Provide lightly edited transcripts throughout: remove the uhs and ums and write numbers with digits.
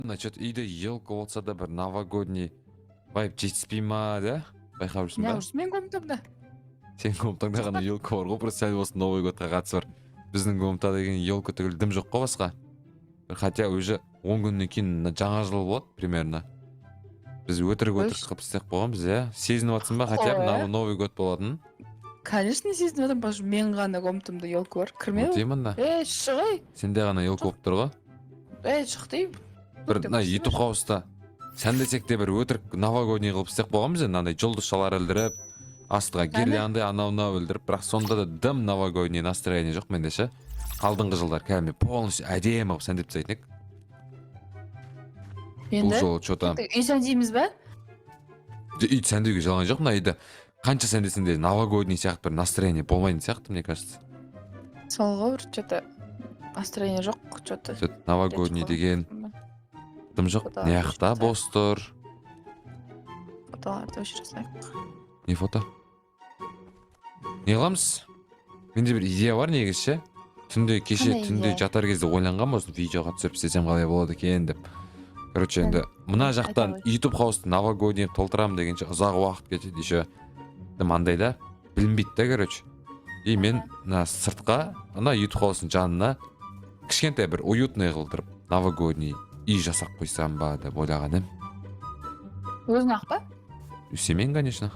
Значит, үйде елка болса да бір новогодний вайб жетіспей ма, да? Байқап жүрсің ба? Неғып жүрсің менің комнатамда? Сенің комнатаңда ғана елка бар ғой, просто сәл болсын Новый годқа қатысы бар. Біздің комнатада деген елка түгіл дым жоқ қой басқа. Хотя уже 10 күннен кейін жаңа жыл болады примерно. Біз өтірік қылып істеп қойғанбыз, иә. Сезініп жатсың ба, хотя бы Новый год болатын? Конечно, сезініп жатырмын, потому что мен ғана комнатамда елка бар. Кірме Вот именно. шығай. Сенде ғана елка болып тұр ғой. Шық деймін. Бір YouTube хауста сән десек те бір өтірік новогодний қылып істеп қойғанбыз енді, андай жұлдызшалар ілдіріп, астыға гирлянды анау ілдіріп, бірақ сонда да дым новогодний настроение жоқ менде ше. Алдыңғы жылдар кәдімгі полностью әдемі қылып сәндеп тастайтын едік. Бұл жолы что-то үй сәндейміз ба? Үй сәндеуге жалған жоқ, мына үйде қанша сәндесін де новогодний сияқты бір настроение болмайтын сияқты, мне кажется. Сол ғой, что-то настроение жоқ, что-то. Новогодний деген дым жоқ. Не жақта бос тұр. Фотоларды өшіре салайық. Не фото? Не қыламыз? Менде бір идея бар негізі ше. Кеше түнде жатар кезде ойланған болсын, видеоға түсіріп істесем қалай болады екен деп. Короче, енді мына жақтан YouTube хаусты новогодний толтырамын дегенше ұзақ уақыт кетеді еще. Мандай да білінбейді да, короче. И мен сыртқа, ана YouTube хаустың жанына кішкентай бір уютный қылдырып новогодний үй жасап қойсам ба деп ойлаған едім. Өзің ақ па? Сен, конечно.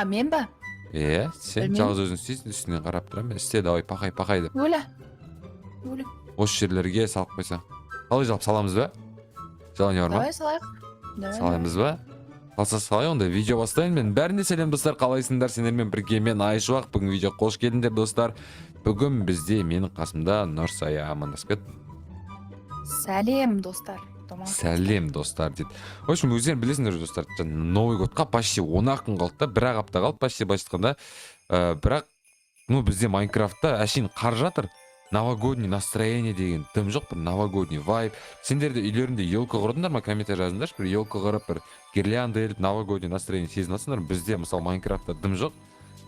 Мен ба? Сен жалғыз өзің істейсің, үстінен қарап тұрамын. Істе, давай, пақай деп. Өлі. Осы жерлерге салып қойсаң. Қалай жалып саламыз ба? Желание бар ма? Давай салайық. Салаймыз ба? Салса салай, онда видео бастайын. Мен бәріне сәлем достар, қалайсыңдар? Сендермен бірге мен Айшуақ. Бүгін видео қош келдіңдер достар. Бүгін бізде менің қасымда Нұрсая амандасып кет. Сәлем достар. Сәлем достар дейді. В общем, өздерің білесіңдер достар, Новый годқа почти 10 күн қалды да, бір-ақ апта қалды почти айтқанда. Бірақ бізде Майнкрафтта әшейін қар жатыр. Новогодний настроение деген дым жоқ, бір новогодний вайб. Сендер де үйлерінде елка құрдыңдар ма? Комментарий жазыңдаршы, бір елка құрып, бір гирлянда еліп, новогодний настроение сезініп жатсыңдар. Бізде мысалы Майнкрафтта дым жоқ.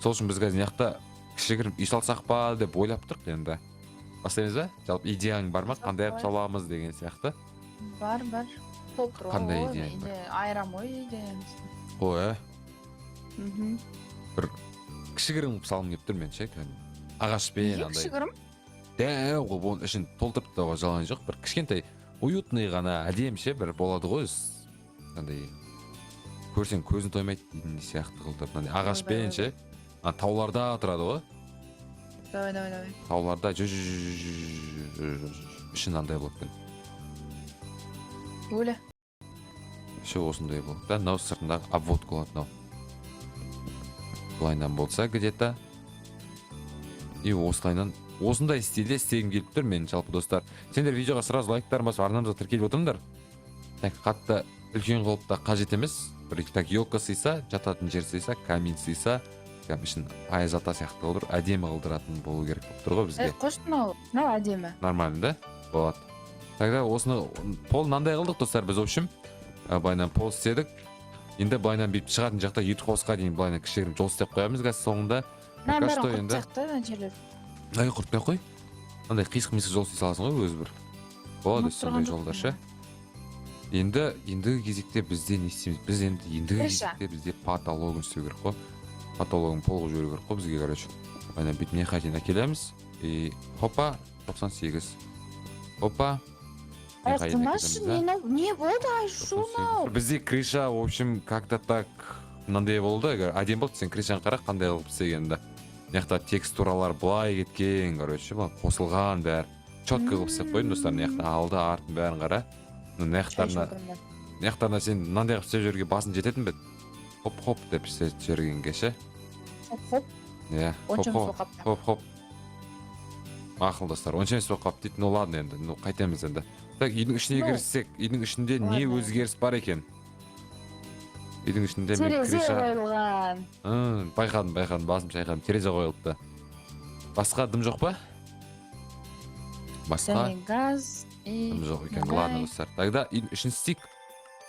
Сол үшін біз қазір яқта кішігірім үй салсақ па деп ойлап тұрық енді. Бастаймыз ба? Жалпы идеяң бар ма? Қандай қылып саламыз деген сияқты? Бар. Қандай идеяң бар? Айрам ой идеямыз. Ой, бір кішігірім салым кеп тұр мен ше, ағашпен андай. Кішігірім? Дәу ғой, бұның ішін толтырып тауға жалған жоқ, бір кішкентай уютный ғана әдемше бір болады ғой, андай көрсең көзін тоймайды дейтін сияқты қылдырып, ағашпен ше, тауларда тұрады ғой. Давай. Тауларда ішін андай болып кен. Өлі. Ше осындай болып та, нау сыртындағы обводка болады нау. Бұлайнан болса где-то. И осындай стилде істегім келіп тұр мен жалпы достар. Сендер видеоға сразу лайктарын басып арнамызға тіркеліп отырыңдар. Так қатты үлкен қылып та қажет емес. Бір так елка сыйса, жататын жер сыйса, камин сыйса, ішін аяз ата сияқты қылдыр, әдемі қылдыратын болу керек болып тұр ғой бізге. Қош мынау әдемі. Нормально да? Болады. Тогда осыны пол мынандай қылдық достар, біз в общем былайнан пол істедік. Енді былайнан бейіп шығатын жақта YouTube хаусқа дейін былайнан кішігірім жол істеп қоямыз қазір соңында. Бәрін құртсақты Құртпай қой. Андай қисық-мисық жол істей саласың ғой өзі бір. Болады сондай жолдар ше. Ендігі кезекте бізде не істейміз? Біз ендігі кезекте бізде потологын істеу керек қой. Потологын полғы жіберу керек қой бізге, короче. Ана бүйтіп не хотим әкелеміз. И хопа 98. Хопа. Не болды Айшуна? Бізде крыша, в общем, как-то так мынандай болды. Әдем болды, сен крышаны қара қандай қылып істегенді. Мияқта текстуралар былай кеткен, короче, қосылған бәрі. Четко қылып істеп қойдым достар, мияқта алды артын бәрін қара. Мияқтарына сен мынандай қылып істеп жүрге басын жететін бе? Хоп-хоп деп істеп жүргенге ше. Хоп-хоп? Иә, хоп-хоп. Мақыл достар, онша емес болып қап дейді. Ну ладно енді, қайтеміз енді. Так, үйдің ішіне кіріссек, үйдің ішінде не өзгеріс бар екен? Үйдің ішінде мен терезе қойылған. Байқадым, басым шайқадым, терезе қойылыпты. Басқа дым жоқ па? Басқа газ дым жоқ екен. Ладно достар. Тогда үйдің ішін істейік.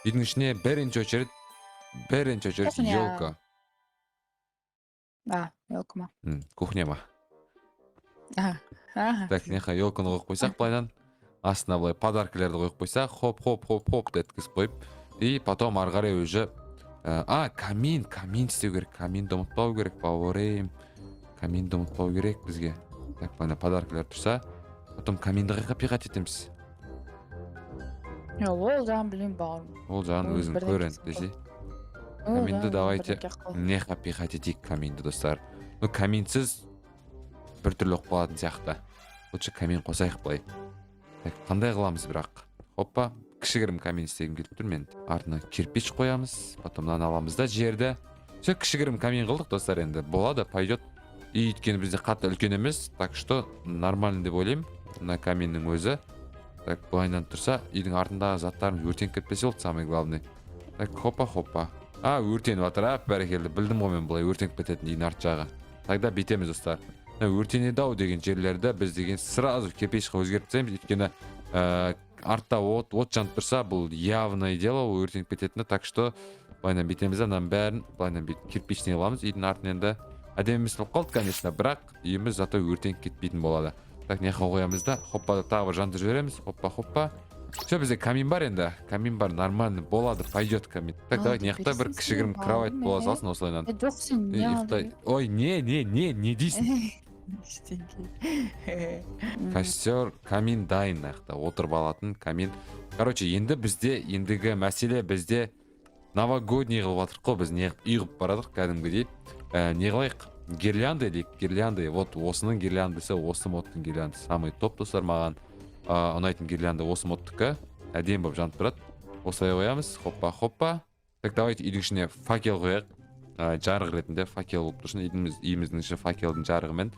Үйдің ішіне бірінші очередь елка. Елка ма? Кухня ма? Так, неқа елканы қойып қойсақ былайдан. астына былай подаркаларды қойып қойса, хоп хоп хоп хоп деп еткізіп қойып, и потом ары қарай уже камин істеу керек. Каминді ұмытпау керек, бауырым. Каминді ұмытпау керек бізге. Так, мына подаркалар тұрса, потом каминді қайқа пиғат етеміз. Ол жағын білмеймін бауырым. Ол жағын өзің көр енді десе. Каминді давайте не пиғат етейік каминді, достар. Ну, каминсіз бір түрлі оқып қалатын сияқты. Лучше камин қосайық былай. Так, қандай қыламыз бірақ? Хоппа, кішігірім камин істегім келіп тұр мен. Артына кирпич қоямыз, потом мынаны аламыз да жерді. Все, кішігірім камин қылдық, достар, енді болады, пойдет. И өйткені бізде қатты үлкен емес, так что нормально деп ойлаймын. Мына каминнің өзі. Так, былайынан тұрса, үйдің артындағы заттарымыз өртеніп кетпесе болды, самый главный. Так, хоппа. Өртеніп жатыр, бәрекелді. Білдім ғой мен бұлай өртеніп кететін үйдің арт жағы. Тогда бетеміз, достар. Өртенеді-ау деген жерлерді біз деген сразу кирпичқа өзгертіп тастаймыз, өйткені артта от жанып тұрса, бұл явное дело, ол өртеніп кететіні. Так что былайынан бетеміз, ананың бәрін былайынан бет кирпичный қыламыз. Үйдің артын енді әдемі емес болып қалды, конечно, бірақ үйіміз зато өртеніп кетпейтін болады. Так, неқа қоямыз да, хоппа тағы бір жандырып жібереміз. Хоппа. Все, бізде камин бар енді. Камин бар, нормально болады, пойдет камин. Так, давай неқта бір кішігірім кровать бола салсын осылайынан. Жоқ, сен не алдың? Ой, не дейсің? Костер, камин дайын аяқта, отырып алатын камин. Короче, енді бізде ендігі мәселе бізде новогодний қылып жатырық қой, біз не үй қылып барадық кәдімгідей. Не қылайық? Гирлянды дейік, гирлянды. Вот осының гирляндысы, осы модтың гирлянды самый топ, достар, маған ұнайтын гирлянды осы модтікі. Әдемі болып жанып тұрады. Осылай қоямыз. Хоппа. Так, давайте үйдің ішіне факел қояйық. Жарық ретінде факел болып тұрсын. Үйіміздің іші факелдің жарығымен.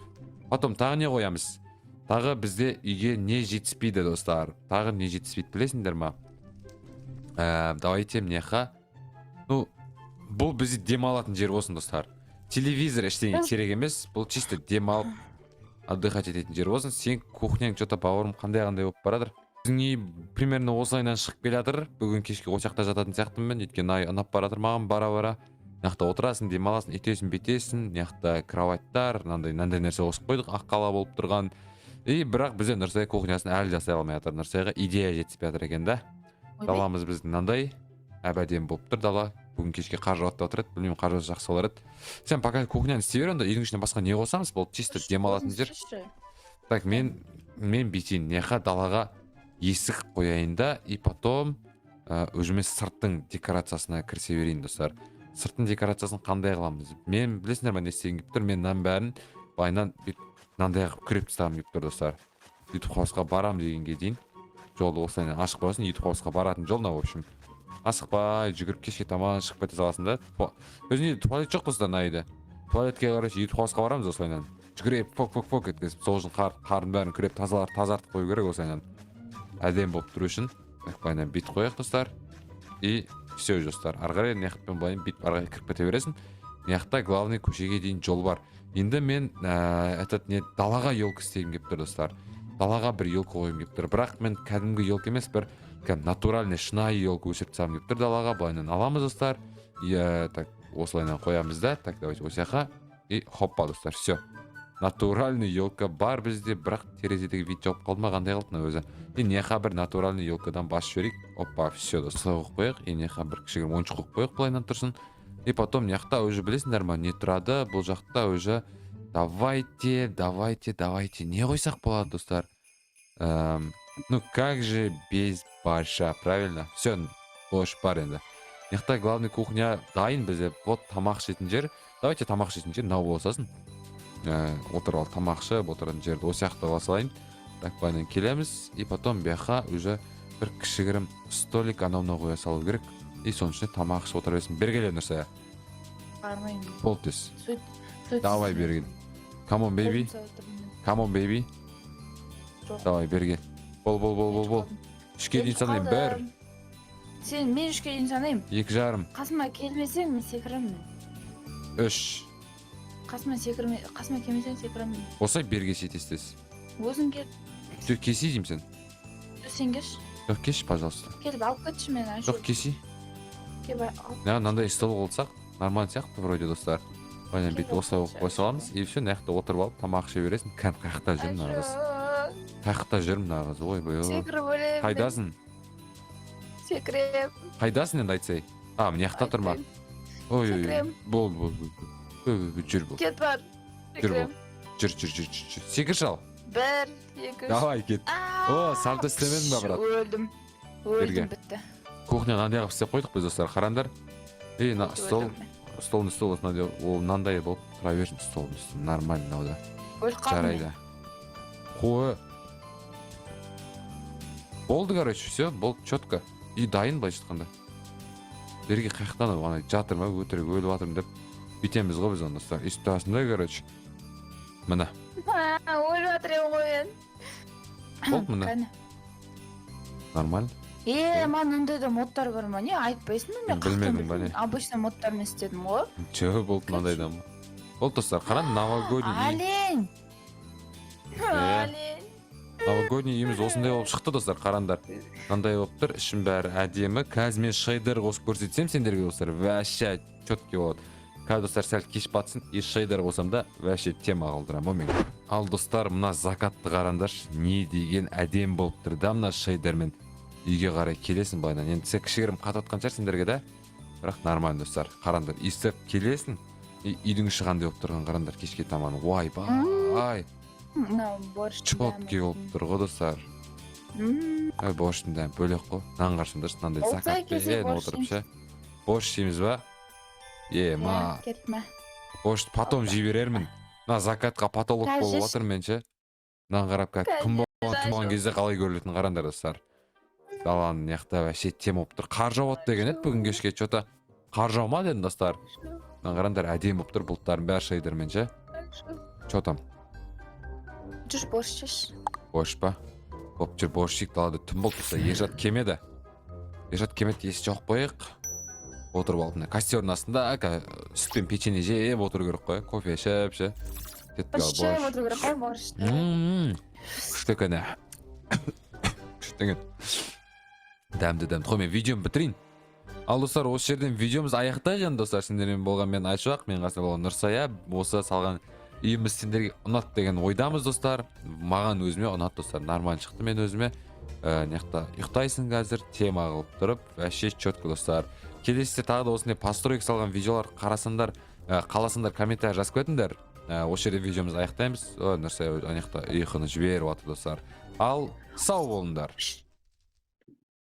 Потом тағы не қоямыз? Тағы бізде үйге не жетіспейді, достар? Тағы не жетіспейді, білесіңдер ма? Давайте неқа. Ну, бұл бізде демалатын жер болсын, достар. Телевизор ештеңе керек емес. Бұл чисто демалып отдыхать ететін жер болсын. Сен кухняң что-то бауырым қандай болып барадыр. Біздің үй примерно осылайынан шығып келе жатыр. Бүгін кешке осақта жататын сияқтымын мен. Өйткені ай ұнап баратыр маған бара. Мынақта отырасың, демаласың, етесің, бетесің. Мынақта кроваттар, мынандай нәрсе қосып қойдық, аққала болып тұрған. И бірақ бізде Нұрсай кухнясын әлі жасай алмай жатыр. Нұрсайға идея жетіспей жатыр екен да. Даламыз біздің мынандай әбәдем болып тұр дала. Бүгін кешке қар жауады деп отырады. Білмеймін, қар жауса жақсы болар еді. Сен пока кухняны істей бер, онда үйдің ішіне басқа не қосамыз? Бұл чисто демалатын жер. Так, мен бүйтейін, неқа далаға есік қояйын да, и потом өзіме сырттың декорациясына кірісе берейін, достар. Сырттың декорациясын қандай қыламыз? Мен білесіңдер ме не істегім келіп тұр? Мен мынаның бәрін байынан мынандай қылып күреп тастағым келіп тұр, достар. YouTube хаусқа барам дегенге дейін жолды осылайынан ашық болсын. YouTube хаусқа баратын жол мына, в общем. Асықпай жүгіріп кешке таман шығып кете саласың да. Өзінде туалет жоқ, достар, найды. Туалетке қарай YouTube хаусқа барамыз осылайынан. Жүгіріп фок еткізіп, сол үшін қарын бәрін күреп тазартып қою керек осылайынан. Әдем болып тұру үшін. Байынан бит қояйық, достар. И все, достар. Ары қарай неқпен былайын бит ары қарай кіріп кете бересің. Неқта главный көшеге дейін жол бар. Енді мен далаға елка істегім келіп тұр, достар. Далаға бір елка қойым келіп тұр. Бірақ мен кәдімгі елка емес, бір натуральный шынайы елка өсіріп тастағым келіп тұр далаға. Былайынан аламыз, достар. Так, осылайынан қоямыз да. Так, давайте осяқа. И хоппа, достар. Все. Натуральный елка бар бізде, бірақ терезедегі вид жоқ қалды ма, қандай қалды өзі. И неқа бір натуральный елкадан бас жіберейік. Опа, все, достар, қойып қояйық. И неқа бір кішігірім ойыншық қойып қояйық, былайынан тұрсын. И потом неқта уже білесіңдер ма, не тұрады, бұл жақта уже давайте, не қойсақ болады, достар. Ну, как же без борща, правильно? Все, борщ бар енді. Неқта главный кухня дайын бізде, вот тамақ ішетін жер. Давайте тамақ ішетін жер мынау болсасын. Отырып ал тамақшы, отыратын жерді осы жақта басалайын. Так, байынан келеміз. И потом бияқа уже бір кішігірім столик анауына қоя салу керек. И соның ішіне тамақ ішіп отыра берсін. Бергеле, Нұрсая. Бармаймын. Бол тез. Давай бергел. Come on, baby. Давай бергел. Бол. Үшке дейін санайым. Бір. Сен мен үшке дейін санайым. 2,5. Қасыма келмесең мен секіремін. 3. Қасыма келмесең секіремін. Осылай берге сетестес. Өзің кел. Жоқ, кеси деймін сен. Сен кеш. Жоқ, кеш, пожалуйста. Келіп алып кетші мен. Жоқ, кеси. Мынандай стол қолсақ, нормально сияқты вроде, достар. Байынан бет осылай қой саламыз. И все, наяқта отырып алып тамақ іше бересің. Кәм қаяқта жүрмін арғыз. Қаяқта жүрмін нағыз, ойбай. Секіріп өлемін. Қайдасың? Секірем. Қайдасың енді айтсай? Мына жақта тұрма. Ой, Секірем. бол. Жүр бол. Кет бар. Жүр бол. Секірем. Жүр. Секір шал. 1, 2, 3. Давай кет. О, сальто істемедің ба, брат? Өлдім. Берге. Өлдім бітті. Кухня мынандай қылып істеп қойдық біз достар, қараңдар. Столдың үсті болсын, ол мынандай болып тұра берсін столдың үсті. Нормально мынау да. Өліп қалдым. Жарайды. Қой. Болды, короче, все, болды, четко. И дайын былайша айтқанда. Берге қаяқтан ана жатыр ма, өтірік өліп жатырмын деп бүйтеміз ғой біз оны достар. Истасында, короче. Міне. Өліп жатырмын ғой мен. Болды міне. Нормально. Мынандай да модтар бар ма? Не айтпайсың ба? Мен Білмедім ба не? Обычно модтарын істедім ғой. Жо, болды мынандайдан. Болды достар, қараң, новогодний. Олень. Олень. Новогодний үйіміз осындай болып шықты достар, қараңдар. Мынандай болып тұр, ішім бәрі әдемі. Қазір мен шейдер қосып көрсетсем сендерге достар, вообще четкий болады. Қазір достар сәл кеш батсын, и шейдер қосам да вообще тема қалдырам ғой мен. Ал достар, мына закатты қараңдаршы, не деген әдем болып тұр да мына шейдермен. Үйге қарай келесің былайынан. Енді сен кішігірім қатып отқан шығар сендерге да. Бірақ нормально достар. Қараңдар, иістеп келесің. Үйдің іші қандай болып тұрған қараңдар кешке таман. Ай. Мынау борщ. Четкий болып тұр ғой достар. Борщтың дәмі бөлек қой. Нан қаршымдыршы, мынандай закатпен отырып ше. Борщ жейміз ба? Ма. Кетме. Борщты потом жей берермін. Мына закатқа потолок болып отыр мен ше. Нан қарап күн болған кезде қалай көрілетін қараңдар достар. Даланың яқта вообще тем болып тұр. Қар жауады деген еді бүгін кешке что-то. Қар жаума дедім достар. Мына қараңдар әдемі болып тұр, бұлттардың бәрі шейдермен ше. Че там? Жүр борщ жеш. Борщ па? Боп жүр, борщ жейік, далада түн болып тұрса. Ержат кемеді. Ержат кемеді, есі жоқ қойық. Отырып алып мына костердің астында сүт пен печенье жеп отыру керек қой. Кофе ішіп ше. Жеп отыру керек қой борщты. Күшті екен. Күшті екен. Дәмді. Қой мен видеоны бітірейін. Ал достар, осы жерден видеомыз аяқтайық енді достар. Сендермен болған мен Айшуақ, мен қасында болған Нұрсая. Осы салған үйіміз сендерге ұнат деген ойдамыз достар. Маған өзіме ұнат достар. Нормально шықты мен өзіме. Неқта ұйықтайсың қазір, тема қылып тұрып, вообще четко достар. Келесіде тағы да осындай постройка салған видеолар қарасаңдар, қаласыңдар комментарий жазып кетіңдер. Осы жерде видеомыз аяқтаймыз. Нұрсая ұйқыны жіберіп жатыр достар. Ал сау болыңдар.